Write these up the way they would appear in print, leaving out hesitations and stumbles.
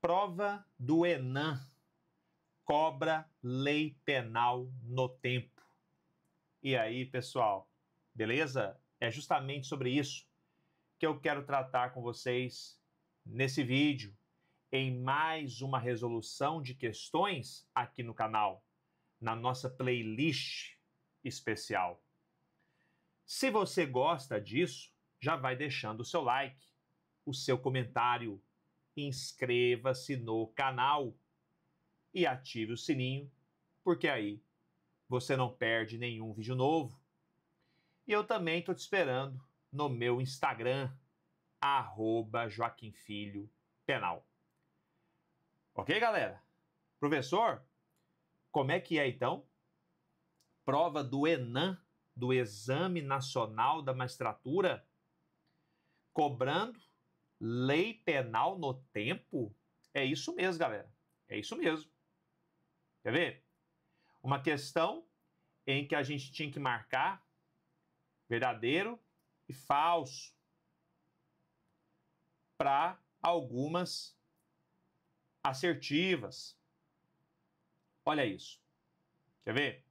Prova do Enem cobra lei penal no tempo. E aí, pessoal, beleza? É justamente sobre isso que eu quero tratar com vocês nesse vídeo, em mais uma resolução de questões aqui no canal, na nossa playlist especial. Se você gosta disso, já vai deixando o seu like, o seu comentário, inscreva-se no canal e ative o sininho, porque aí você não perde nenhum vídeo novo. E eu também estou te esperando no meu Instagram, @JoaquimFilhoPenal. Ok, galera? Professor, como é que é então? Prova do Enem, do Exame Nacional da Magistratura, cobrando lei penal no tempo? É isso mesmo, galera. É isso mesmo. Quer ver? Uma questão em que a gente tinha que marcar verdadeiro e falso para algumas assertivas. Olha isso. Quer ver?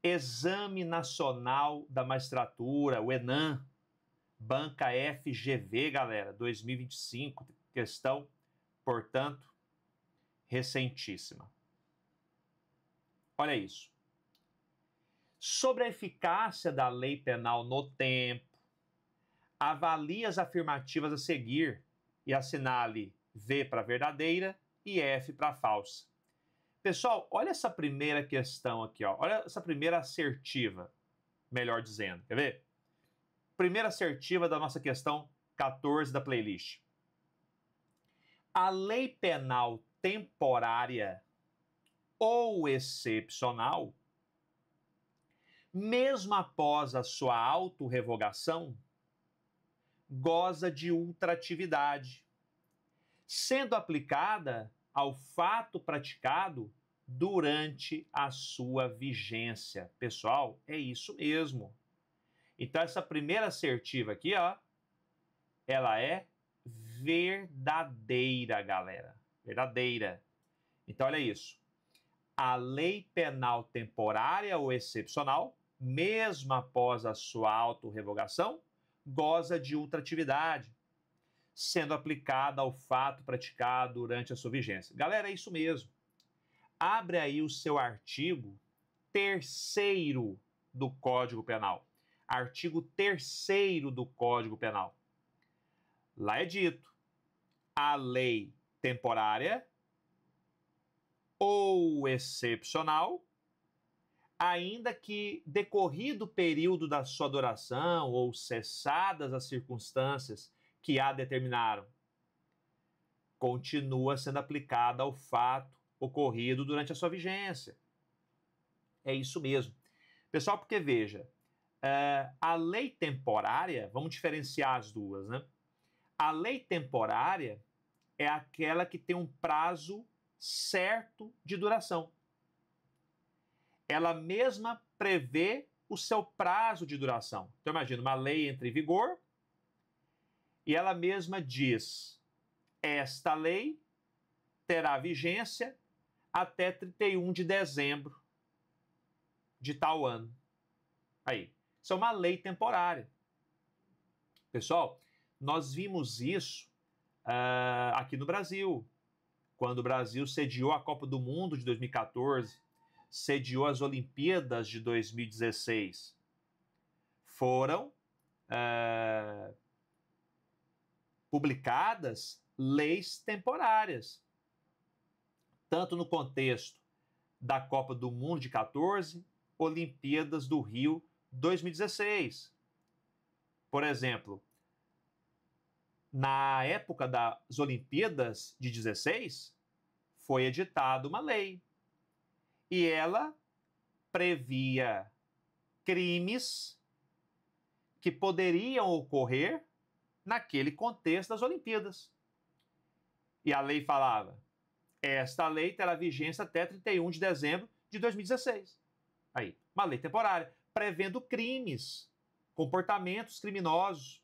Exame Nacional da Magistratura, o Enem, banca FGV, galera, 2025, questão, portanto, recentíssima. Olha isso. Sobre a eficácia da lei penal no tempo, avalie as afirmativas a seguir e assinale V para verdadeira e F para falsa. Pessoal, olha essa primeira questão aqui, ó. Olha essa primeira assertiva, melhor dizendo. Quer ver? Primeira assertiva da nossa questão 14 da playlist. A lei penal temporária ou excepcional, mesmo após a sua autorrevogação, goza de ultratividade, sendo aplicada ao fato praticado durante a sua vigência. Pessoal, é isso mesmo. Então, essa primeira assertiva aqui, ó, ela é verdadeira, galera. Verdadeira. Então, olha isso. A lei penal temporária ou excepcional, mesmo após a sua autorrevogação, goza de ultratividade, sendo aplicada ao fato praticado durante a sua vigência. Galera, é isso mesmo. Abre aí o seu artigo 3º do Código Penal. Artigo 3º do Código Penal. Lá é dito: a lei temporária ou excepcional, ainda que decorrido o período da sua duração ou cessadas as circunstâncias que a determinaram, continua sendo aplicada ao fato ocorrido durante a sua vigência. É isso mesmo. Pessoal, porque veja, a lei temporária, vamos diferenciar as duas, né? A lei temporária é aquela que tem um prazo certo de duração. Ela mesma prevê o seu prazo de duração. Então, imagina, uma lei entra em vigor e ela mesma diz: esta lei terá vigência até 31 de dezembro de tal ano. Aí, isso é uma lei temporária. Pessoal, nós vimos isso aqui no Brasil, quando o Brasil sediou a Copa do Mundo de 2014, sediou as Olimpíadas de 2016. Foram publicadas leis temporárias, tanto no contexto da Copa do Mundo de 14, Olimpíadas do Rio 2016. Por exemplo, na época das Olimpíadas de 16, foi editada uma lei e ela previa crimes que poderiam ocorrer naquele contexto das Olimpíadas. E a lei falava: esta lei terá vigência até 31 de dezembro de 2016. Aí, uma lei temporária, prevendo crimes, comportamentos criminosos.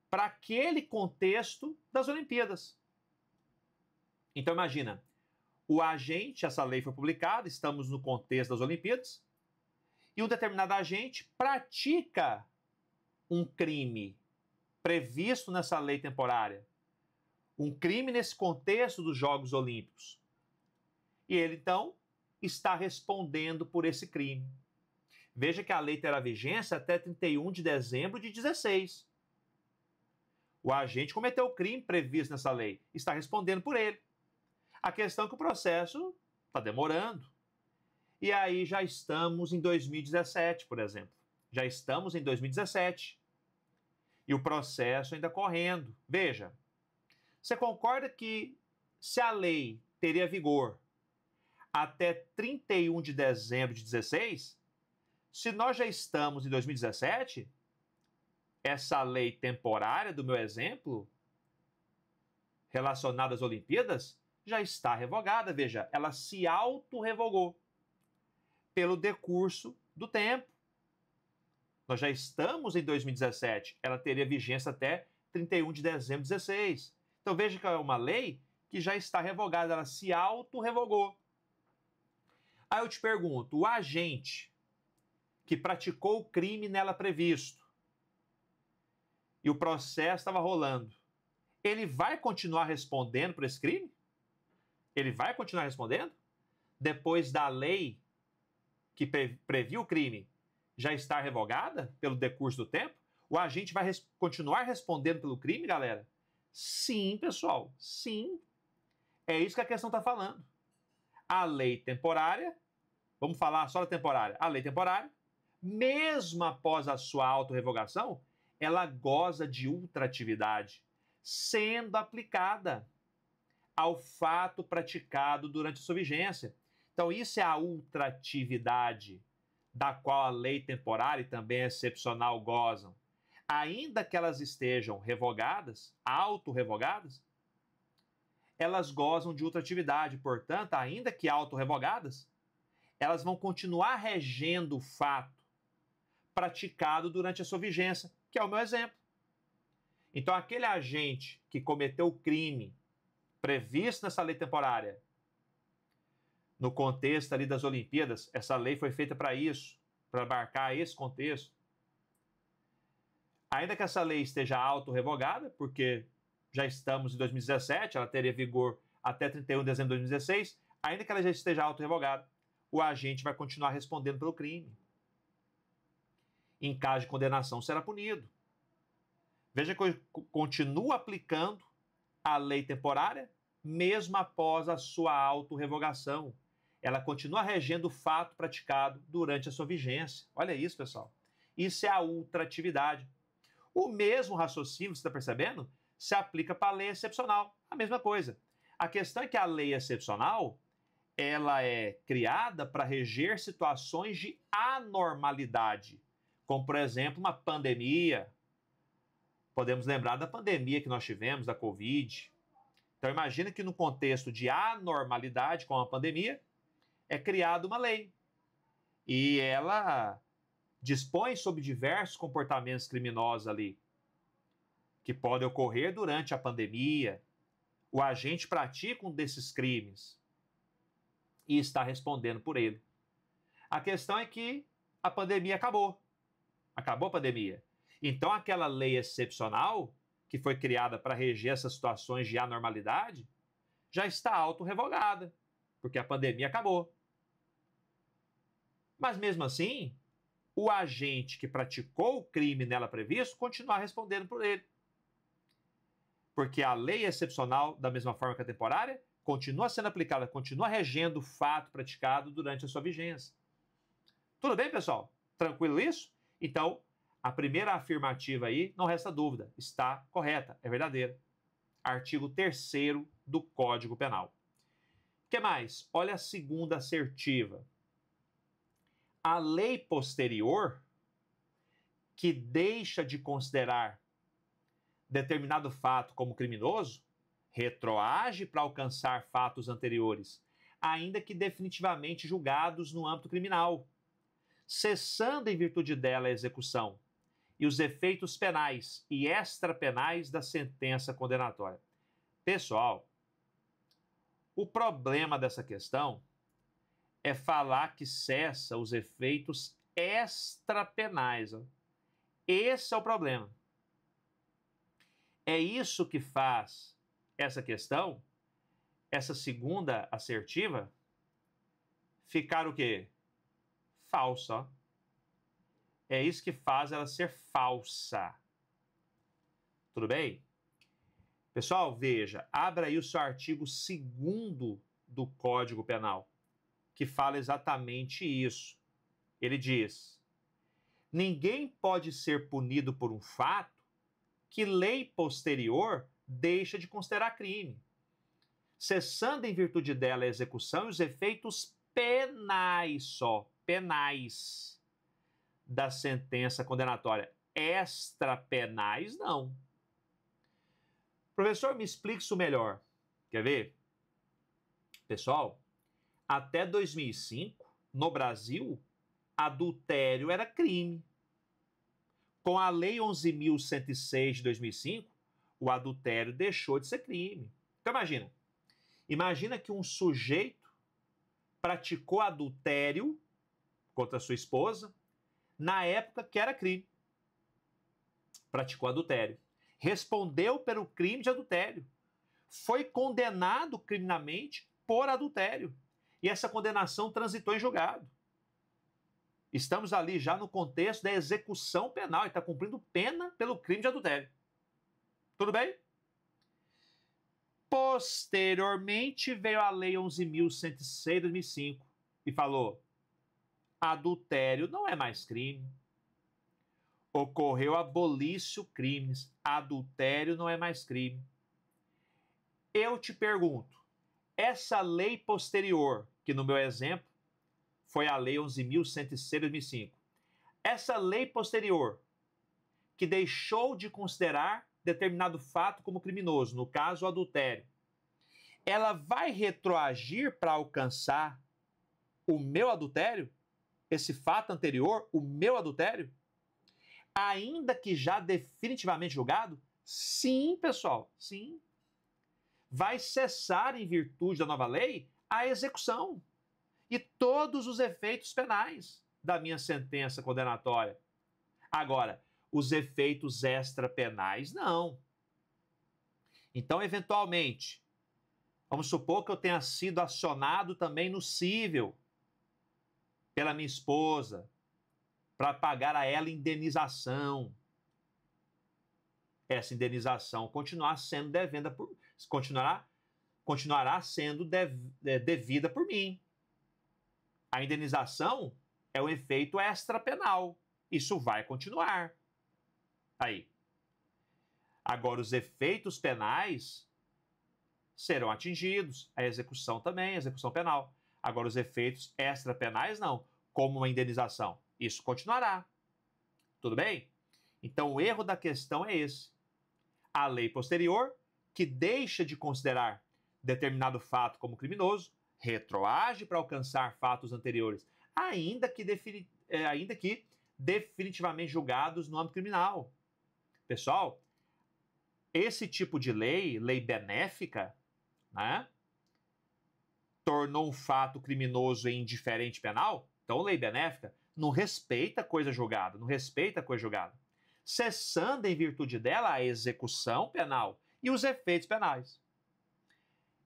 para aquele contexto das Olimpíadas. Então imagina, o agente, essa lei foi publicada, estamos no contexto das Olimpíadas, e um determinado agente pratica um crime previsto nessa lei temporária, um crime nesse contexto dos Jogos Olímpicos. E ele, então, está respondendo por esse crime. Veja que a lei terá vigência até 31 de dezembro de 2016. O agente cometeu o crime previsto nessa lei, está respondendo por ele. A questão é que o processo está demorando. E aí já estamos em 2017, por exemplo. Já estamos em 2017. E o processo ainda correndo. Veja, você concorda que se a lei teria vigor até 31 de dezembro de 2016, se nós já estamos em 2017, essa lei temporária do meu exemplo, relacionada às Olimpíadas, já está revogada. Veja, ela se auto-revogou pelo decurso do tempo. Nós já estamos em 2017, ela teria vigência até 31 de dezembro de 2016. Então veja que é uma lei que já está revogada, ela se auto-revogou. Aí eu te pergunto, o agente que praticou o crime nela previsto e o processo estava rolando, ele vai continuar respondendo por esse crime? Ele vai continuar respondendo? Depois da lei que previu o crime já estar revogada pelo decurso do tempo? O agente vai continuar respondendo pelo crime, galera? Sim, pessoal, sim. É isso que a questão está falando. A lei temporária, vamos falar só da temporária, a lei temporária, mesmo após a sua autorrevogação, ela goza de ultratividade, sendo aplicada ao fato praticado durante a sua vigência. Então, isso é a ultratividade da qual a lei temporária e também a excepcional gozam. Ainda que elas estejam revogadas, autorrevogadas, elas gozam de ultratividade. Portanto, ainda que autorrevogadas, elas vão continuar regendo o fato praticado durante a sua vigência, que é o meu exemplo. Então, aquele agente que cometeu o crime previsto nessa lei temporária, no contexto ali das Olimpíadas, essa lei foi feita para isso, para abarcar esse contexto. Ainda que essa lei esteja auto-revogada, porque já estamos em 2017, ela teria vigor até 31 de dezembro de 2016, ainda que ela já esteja auto-revogada, o agente vai continuar respondendo pelo crime. Em caso de condenação, será punido. Veja que eu continuo aplicando a lei temporária, mesmo após a sua auto-revogação. Ela continua regendo o fato praticado durante a sua vigência. Olha isso, pessoal. Isso é a ultratividade. O mesmo raciocínio, você está percebendo, se aplica para a lei excepcional. A mesma coisa. A questão é que a lei excepcional, ela é criada para reger situações de anormalidade, como, por exemplo, uma pandemia. Podemos lembrar da pandemia que nós tivemos, da Covid. Então, imagina que no contexto de anormalidade, com a pandemia, é criada uma lei. E ela dispõe sobre diversos comportamentos criminosos ali, que podem ocorrer durante a pandemia. O agente pratica um desses crimes e está respondendo por ele. A questão é que a pandemia acabou. Acabou a pandemia. Então, aquela lei excepcional, que foi criada para reger essas situações de anormalidade, já está auto-revogada, porque a pandemia acabou. Mas, mesmo assim, o agente que praticou o crime nela previsto continua respondendo por ele. Porque a lei excepcional, da mesma forma que a temporária, continua sendo aplicada, continua regendo o fato praticado durante a sua vigência. Tudo bem, pessoal? Tranquilo isso? Então, a primeira afirmativa aí, não resta dúvida, está correta, é verdadeira. Artigo 3º do Código Penal. O que mais? Olha a segunda assertiva. A lei posterior, que deixa de considerar determinado fato como criminoso, retroage para alcançar fatos anteriores, ainda que definitivamente julgados no âmbito criminal, cessando em virtude dela a execução, e os efeitos penais e extrapenais da sentença condenatória. Pessoal, o problema dessa questão é falar que cessa os efeitos extrapenais. Esse é o problema. É isso que faz essa questão, essa segunda assertiva, ficar o quê? Falsa. É isso que faz ela ser falsa. Tudo bem? Pessoal, veja, abra aí o seu artigo 2º do Código Penal, que fala exatamente isso. Ele diz: ninguém pode ser punido por um fato que lei posterior deixa de considerar crime, cessando em virtude dela a execução e os efeitos penais penais da sentença condenatória. Extrapenais, não. Professor, me explique isso melhor. Quer ver? Pessoal, até 2005, no Brasil, adultério era crime. Com a Lei 11.106 de 2005, o adultério deixou de ser crime. Então imagina que um sujeito praticou adultério contra sua esposa na época que era crime. Praticou adultério. Respondeu pelo crime de adultério. Foi condenado criminalmente por adultério. E essa condenação transitou em julgado. Estamos ali já no contexto da execução penal. Ele está cumprindo pena pelo crime de adultério. Tudo bem? Posteriormente veio a Lei 11.106 de 2005 e falou: adultério não é mais crime. Ocorreu abolício crimes. Adultério não é mais crime. Eu te pergunto, essa lei posterior, que no meu exemplo foi a Lei 11.106 de 2005, essa lei posterior, que deixou de considerar determinado fato como criminoso, no caso o adultério, ela vai retroagir para alcançar o meu adultério? Esse fato anterior, o meu adultério? Ainda que já definitivamente julgado? Sim, pessoal, sim. Vai cessar em virtude da nova lei a execução e todos os efeitos penais da minha sentença condenatória. Agora, os efeitos extrapenais, não. Então, eventualmente, vamos supor que eu tenha sido acionado também no cível pela minha esposa para pagar a ela indenização. Essa indenização continuará sendo devida por mim. A indenização é um efeito extrapenal. Isso vai continuar. Aí. Agora, os efeitos penais serão atingidos. A execução também, a execução penal. Agora, os efeitos extrapenais não, como uma indenização. Isso continuará. Tudo bem? Então, o erro da questão é esse. A lei posterior, que deixa de considerar determinado fato como criminoso, retroage para alcançar fatos anteriores, ainda que definitivamente julgados no âmbito criminal. Pessoal, esse tipo de lei benéfica, né, tornou um fato criminoso em indiferente penal. Então, lei benéfica não respeita coisa julgada, não respeita coisa julgada, cessando em virtude dela a execução penal e os efeitos penais.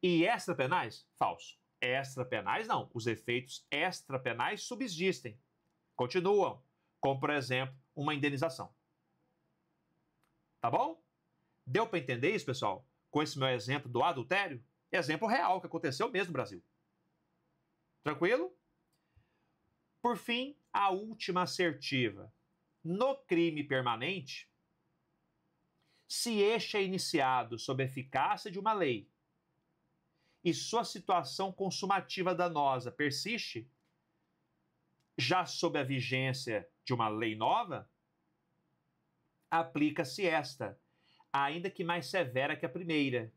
E extrapenais? Falso. Extrapenais não. Os efeitos extrapenais subsistem, continuam, como, por exemplo, uma indenização. Tá bom? Deu para entender isso, pessoal? Com esse meu exemplo do adultério? Exemplo real, que aconteceu mesmo no Brasil. Tranquilo? Por fim, a última assertiva. No crime permanente, se este é iniciado sob eficácia de uma lei e sua situação consumativa danosa persiste, já sob a vigência de uma lei nova, aplica-se esta, ainda que mais severa que a primeira,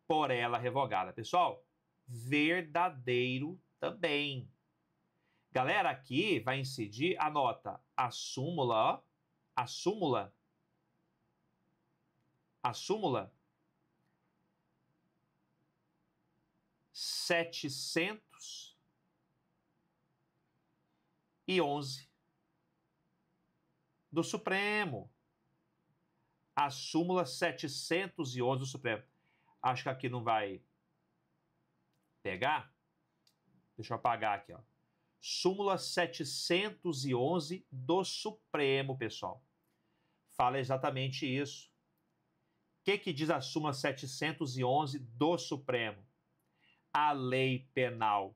por ela revogada. Pessoal, verdadeiro também. Galera, aqui vai incidir, anota, a súmula a súmula 711 do Supremo. A súmula 711 do Supremo. Acho que aqui não vai pegar. Deixa eu apagar aqui, ó. Súmula 711 do Supremo, pessoal. Fala exatamente isso. O que diz a súmula 711 do Supremo? A lei penal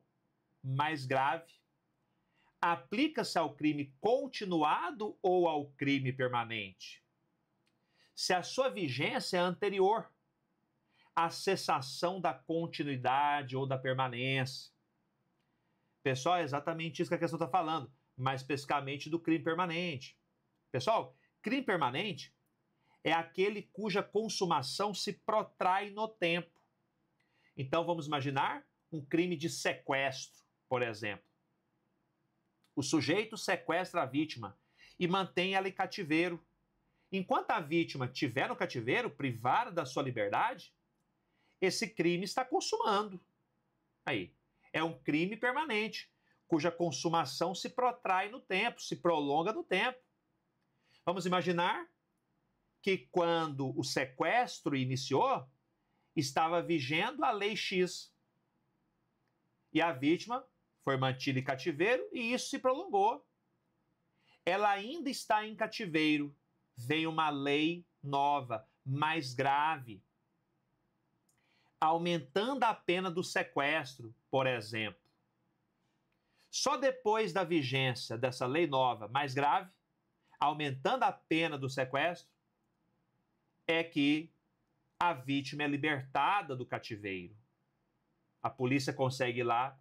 mais grave aplica-se ao crime continuado ou ao crime permanente? Se a sua vigência é anterior à cessação da continuidade ou da permanência. Pessoal, é exatamente isso que a questão está falando, mais especificamente do crime permanente. Pessoal, crime permanente é aquele cuja consumação se protrai no tempo. Então, vamos imaginar um crime de sequestro, por exemplo. O sujeito sequestra a vítima e mantém ela em cativeiro. Enquanto a vítima estiver no cativeiro, privada da sua liberdade, esse crime está consumando. Aí, é um crime permanente, cuja consumação se protrai no tempo, se prolonga no tempo. Vamos imaginar que quando o sequestro iniciou, estava vigendo a lei X. E a vítima foi mantida em cativeiro e isso se prolongou. Ela ainda está em cativeiro. Vem uma lei nova, mais grave, aumentando a pena do sequestro, por exemplo. Só depois da vigência dessa lei nova, mais grave, aumentando a pena do sequestro, é que a vítima é libertada do cativeiro. A polícia consegue ir lá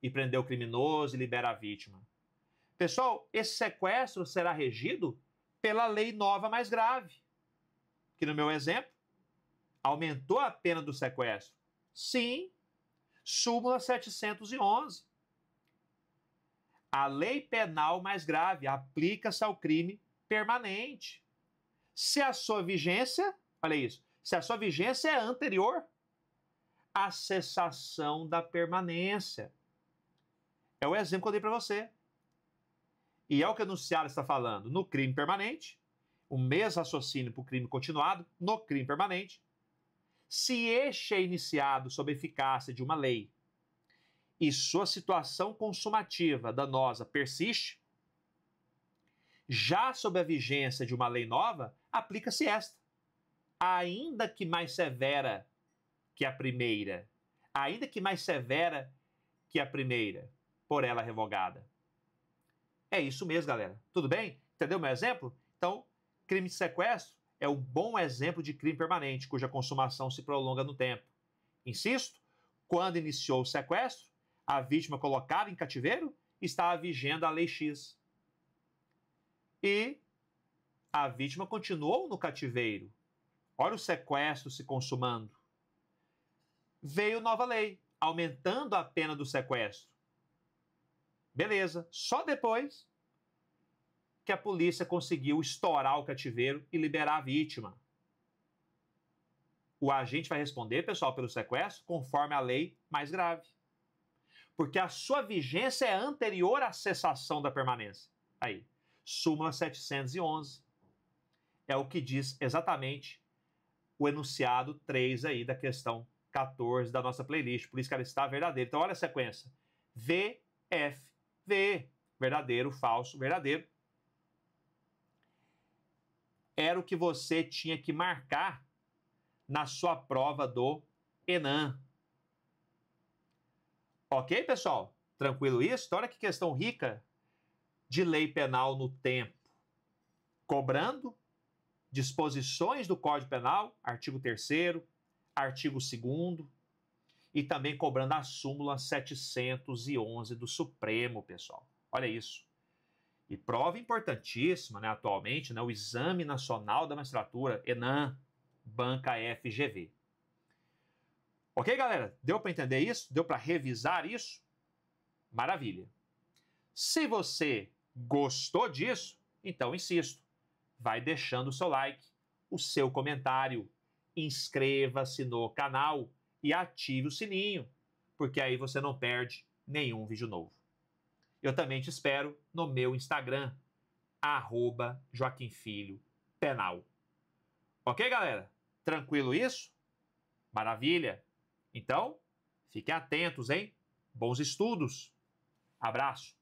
e prender o criminoso e libera a vítima. Pessoal, esse sequestro será regido pela lei nova mais grave, que no meu exemplo, aumentou a pena do sequestro. Sim, súmula 711. A lei penal mais grave aplica-se ao crime permanente. Se a sua vigência, olha isso, se a sua vigência é anterior à cessação da permanência. É o exemplo que eu dei para você. E é o que o enunciado está falando. No crime permanente, o mesmo raciocínio para o crime continuado, no crime permanente, se este é iniciado sob a eficácia de uma lei e sua situação consumativa danosa persiste, já sob a vigência de uma lei nova, aplica-se esta, ainda que mais severa que a primeira, por ela revogada. É isso mesmo, galera. Tudo bem? Entendeu meu exemplo? Então, crime de sequestro é um bom exemplo de crime permanente, cuja consumação se prolonga no tempo. Insisto, quando iniciou o sequestro, a vítima colocada em cativeiro estava vigendo a lei X. E a vítima continuou no cativeiro. Olha o sequestro se consumando. Veio nova lei, aumentando a pena do sequestro. Beleza, só depois que a polícia conseguiu estourar o cativeiro e liberar a vítima. O agente vai responder, pessoal, pelo sequestro conforme a lei mais grave. Porque a sua vigência é anterior à cessação da permanência. Aí, súmula 711. É o que diz exatamente o enunciado 3 aí da questão 14 da nossa playlist. Por isso que ela está verdadeira. Então, olha a sequência. V, F, V. Verdadeiro, falso, verdadeiro. Era o que você tinha que marcar na sua prova do ENAM. Ok, pessoal? Tranquilo isso? Então, olha que questão rica de lei penal no tempo. Cobrando disposições do Código Penal, artigo 3º, artigo 2º, e também cobrando a súmula 711 do Supremo, pessoal. Olha isso. E prova importantíssima, né, atualmente, né, o Exame Nacional da Magistratura, ENAM, banca FGV. Ok, galera? Deu para entender isso? Deu para revisar isso? Maravilha. Se você gostou disso, então insisto, vai deixando o seu like, o seu comentário, inscreva-se no canal e ative o sininho, porque aí você não perde nenhum vídeo novo. Eu também te espero no meu Instagram, @JoaquimFilhoPenal. Ok, galera? Tranquilo isso? Maravilha? Então, fiquem atentos, hein? Bons estudos! Abraço!